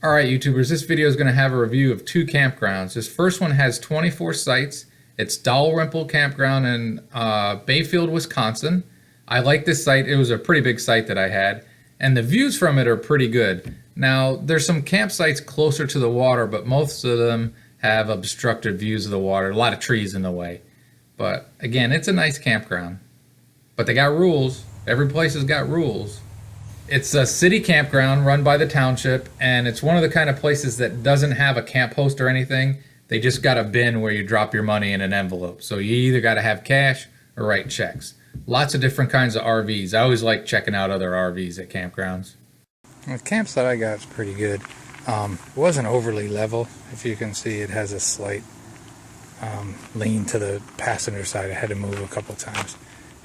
Alright YouTubers, this video is going to have a review of two campgrounds. This first one has 24 sites. It's Dalrymple Campground in Bayfield, Wisconsin. I like this site. It was a pretty big site that I had, and the views from it are pretty good. Now, there's some campsites closer to the water, but most of them have obstructed views of the water, a lot of trees in the way. But again, it's a nice campground. But they got rules. Every place has got rules. It's a city campground run by the Township, and it's one of the kind of places that doesn't have a camp host or anything. They just got a bin where you drop your money in an envelope. So you either got to have cash or write checks. Lots of different kinds of RVs. I always like checking out other RVs at campgrounds. The campsite I got is pretty good. It wasn't overly level. If you can see, it has a slight lean to the passenger side. I had to move a couple times.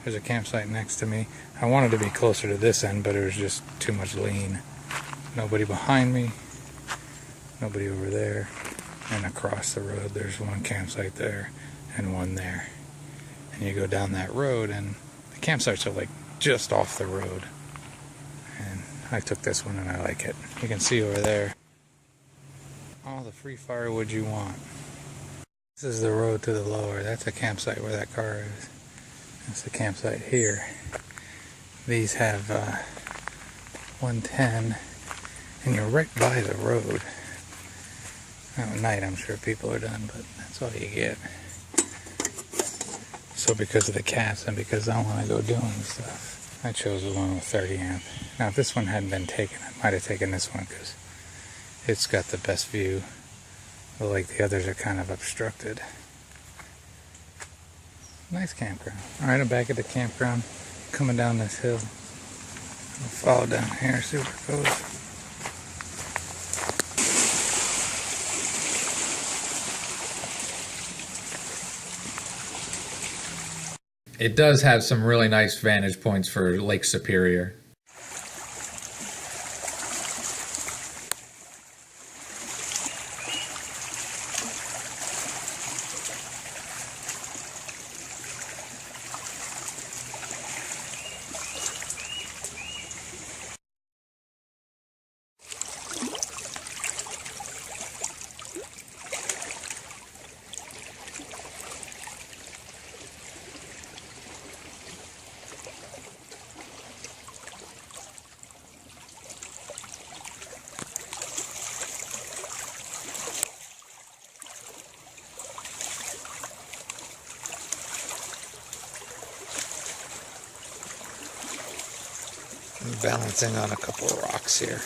There's a campsite next to me. I wanted to be closer to this end, but it was just too much lean. Nobody behind me, nobody over there, and across the road there's one campsite there and one there. And you go down that road and the campsites are like just off the road. And I took this one and I like it. You can see over there all the free firewood you want. This is the road to the lower. That's a campsite where that car is. That's the campsite here. These have 110, and you're right by the road. Now at night I'm sure people are done, but that's all you get. So because of the cats and because I want to go doing stuff, I chose the one with 30 amp. Now if this one hadn't been taken, I might have taken this one because it's got the best view. But like the others are kind of obstructed. Nice campground. Alright, I'm back at the campground, coming down this hill. I'll follow down here, see where it goes. It does have some really nice vantage points for Lake Superior. I'm balancing on a couple of rocks here.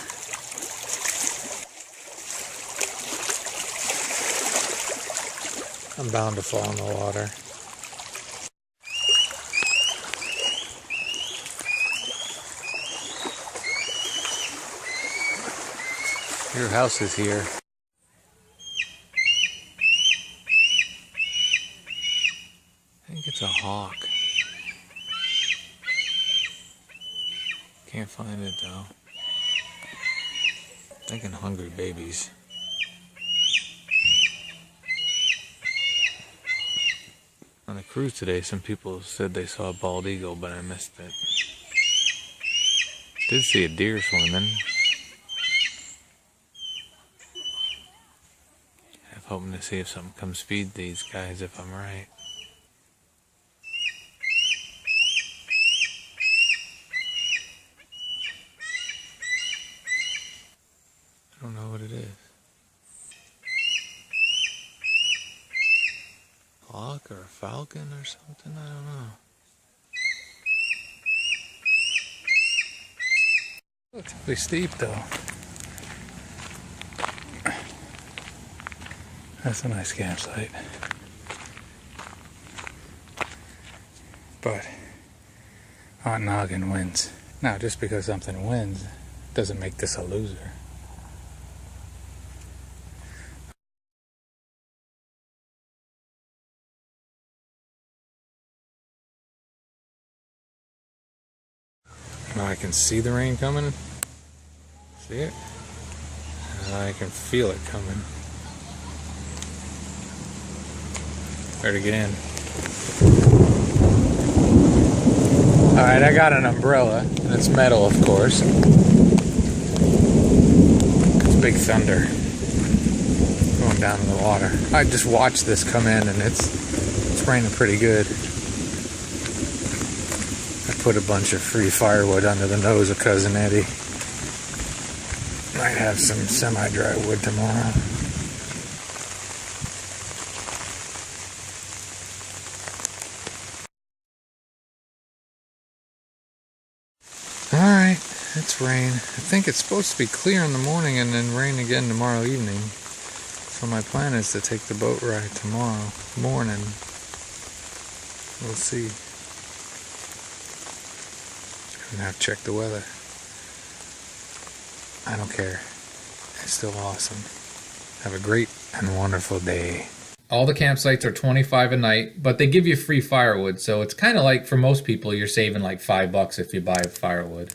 I'm bound to fall in the water. Your house is here. I think it's a hawk. Can't find it though. Thinking hungry babies. On the cruise today, some people said they saw a bald eagle, but I missed it. Did see a deer swimming. I'm hoping to see if something comes feed these guys if I'm right. I don't know what it is. Hawk or a falcon or something? I don't know. Looks pretty steep though. That's a nice campsite. But hot noggin wins. Now just because something wins doesn't make this a loser. Now I can see the rain coming. See it? I can feel it coming. Better get in. Alright, I got an umbrella. And it's metal, of course. It's big thunder going down in the water. I just watched this come in, and it's raining pretty good. I put a bunch of free firewood under the nose of Cousin Eddie. Might have some semi-dry wood tomorrow. Alright, it's rain. I think it's supposed to be clear in the morning and then rain again tomorrow evening. So my plan is to take the boat ride tomorrow morning. We'll see. I'm gonna have to check the weather. I don't care. It's still awesome. Have a great and wonderful day. All the campsites are $25 a night, but they give you free firewood, so it's kind of like, for most people, you're saving like $5 if you buy firewood.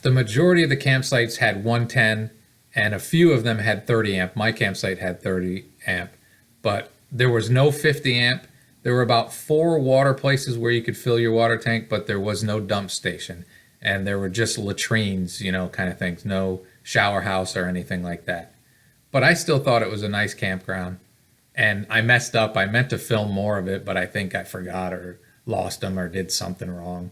The majority of the campsites had 110, and a few of them had 30 amp. My campsite had 30 amp, but there was no 50 amp. There were about 4 water places where you could fill your water tank, but there was no dump station. And there were just latrines, you know, kind of things. No shower house or anything like that. But I still thought it was a nice campground. And I messed up. I meant to film more of it, but I think I forgot or lost them or did something wrong.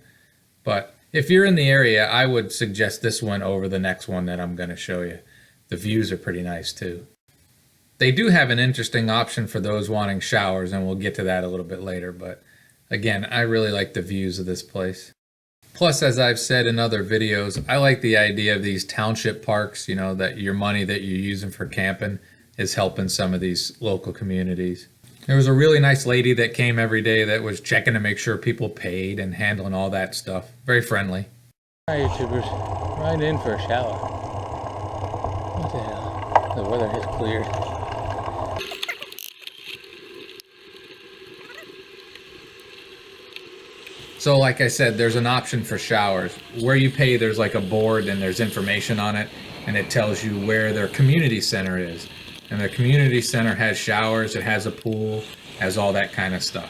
But if you're in the area, I would suggest this one over the next one that I'm going to show you. The views are pretty nice too. They do have an interesting option for those wanting showers, and we'll get to that a little bit later. But again, I really like the views of this place. Plus, as I've said in other videos, I like the idea of these township parks, you know, that your money that you're using for camping is helping some of these local communities. There was a really nice lady that came every day that was checking to make sure people paid and handling all that stuff. Very friendly. Hi YouTubers, right in for a shower. What the hell? The weather has cleared. So like I said, there's an option for showers. Where you pay, there's like a board and there's information on it, and it tells you where their community center is. And the community center has showers, it has a pool, has all that kind of stuff.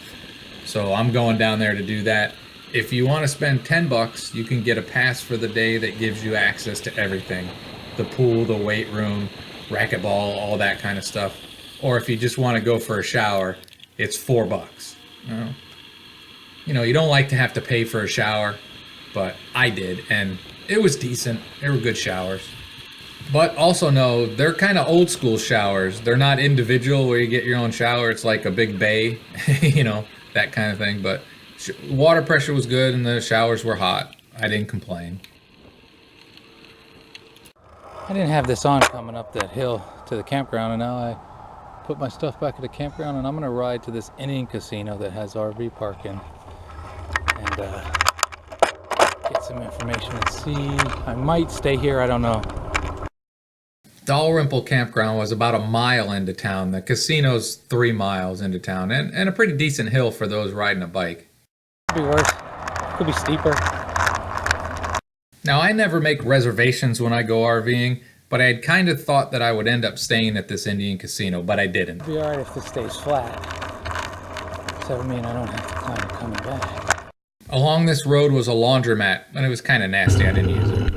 So I'm going down there to do that. If you want to spend $10, you can get a pass for the day that gives you access to everything. The pool, the weight room, racquetball, all that kind of stuff. Or if you just want to go for a shower, it's $4. You know, you don't like to have to pay for a shower, but I did, and it was decent. They were good showers. But also know, they're kind of old school showers. They're not individual where you get your own shower. It's like a big bay, you know, that kind of thing. But water pressure was good and the showers were hot. I didn't complain. I didn't have this on coming up that hill to the campground, and now I put my stuff back at the campground, and I'm going to ride to this Indian casino that has RV parking and get some information and see. I might stay here, I don't know. Dalrymple Campground was about a mile into town. The casino's 3 miles into town, and a pretty decent hill for those riding a bike. Could be worse. Could be steeper. Now, I never make reservations when I go RVing, but I had kind of thought that I would end up staying at this Indian casino, but I didn't. It'd be alright if this stays flat. So that would mean I don't have to climb coming back. Along this road was a laundromat, and it was kind of nasty. I didn't use it.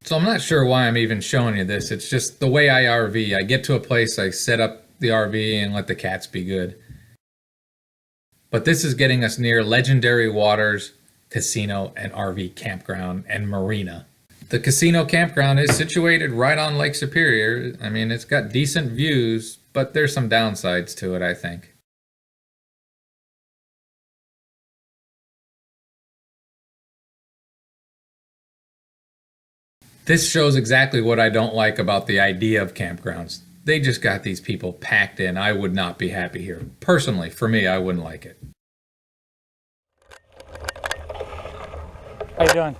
So I'm not sure why I'm even showing you this. It's just the way I RV. I get to a place, I set up the RV and let the cats be good. But this is getting us near Legendary Waters Casino and RV Campground and Marina. The casino campground is situated right on Lake Superior. I mean, it's got decent views, but there's some downsides to it, I think. This shows exactly what I don't like about the idea of campgrounds. They just got these people packed in. I would not be happy here. Personally, for me, I wouldn't like it. How you doing?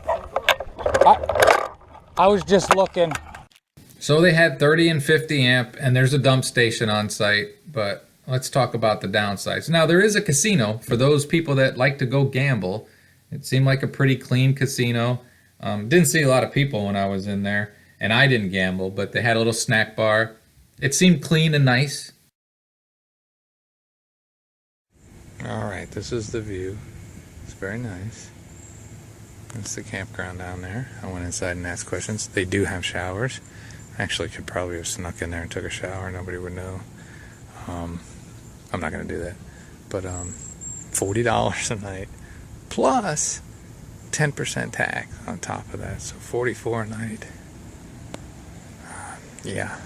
I was just looking. So they had 30 and 50 amp, and there's a dump station on site, but let's talk about the downsides. Now, there is a casino for those people that like to go gamble. It seemed like a pretty clean casino. Didn't see a lot of people when I was in there, and I didn't gamble, but they had a little snack bar. It seemed clean and nice. All right, this is the view. It's very nice. That's the campground down there. I went inside and asked questions. They do have showers. Actually, could probably have snuck in there and took a shower. Nobody would know. I'm not going to do that. But $40 a night plus 10% tax on top of that. So $44 a night. Yeah.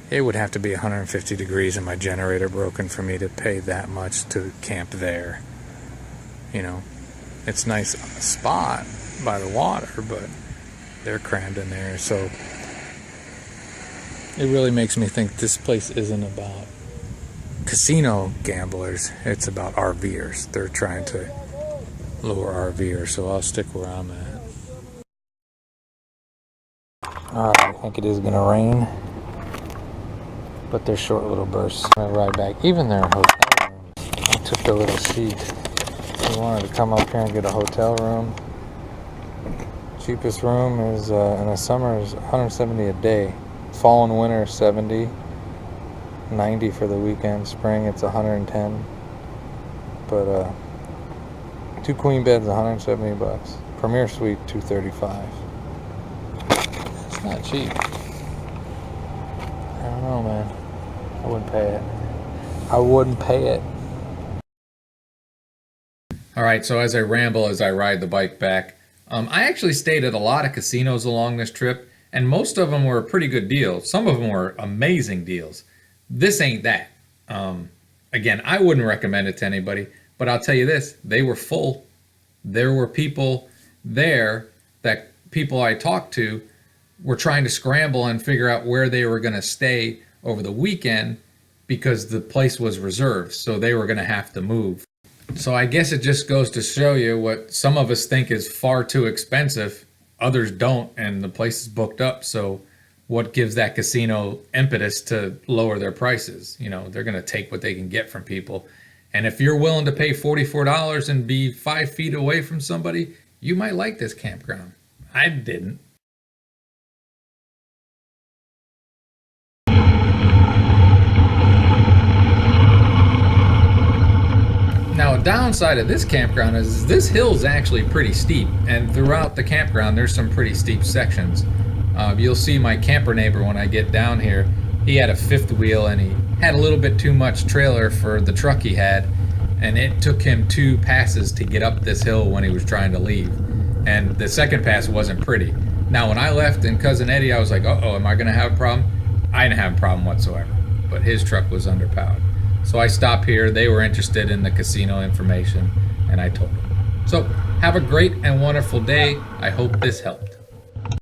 It would have to be 150 degrees and my generator broken for me to pay that much to camp there. You know, it's a nice spot by the water, but they're crammed in there. So it really makes me think this place isn't about casino gamblers. It's about RVers. They're trying to lure RVers, so I'll stick where I'm at. Alright, I think it is going to rain. But they're short little bursts. I'm gonna ride back. Even their hotel rooms. I took the little seat. We wanted to come up here and get a hotel room. Cheapest room is in the summer is $170 a day. Fall and winter 70. 90 for the weekend. Spring it's 110. But 2 queen beds $170. Premier suite $235. It's not cheap. I don't know, man. I wouldn't pay it. I wouldn't pay it. All right, so as I ramble, as I ride the bike back, I actually stayed at a lot of casinos along this trip, and most of them were a pretty good deal. Some of them were amazing deals. This ain't that. Again, I wouldn't recommend it to anybody, but I'll tell you this, they were full. There were people there that people I talked to were trying to scramble and figure out where they were going to stay over the weekend because the place was reserved, so they were going to have to move. So I guess it just goes to show you what some of us think is far too expensive, others don't, and the place is booked up. So what gives that casino impetus to lower their prices? You know, they're going to take what they can get from people. And if you're willing to pay $44 and be 5 feet away from somebody, you might like this campground. I didn't. Now, a downside of this campground is this hill's actually pretty steep, and throughout the campground there's some pretty steep sections. You'll see my camper neighbor when I get down here. He had a fifth wheel and he had a little bit too much trailer for the truck he had, and it took him 2 passes to get up this hill when he was trying to leave. And the second pass wasn't pretty. Now, when I left in Cousin Eddie, I was like, uh-oh, am I going to have a problem? I didn't have a problem whatsoever, but his truck was underpowered. So I stopped here. They were interested in the casino information, and I told them. So have a great and wonderful day. I hope this helped.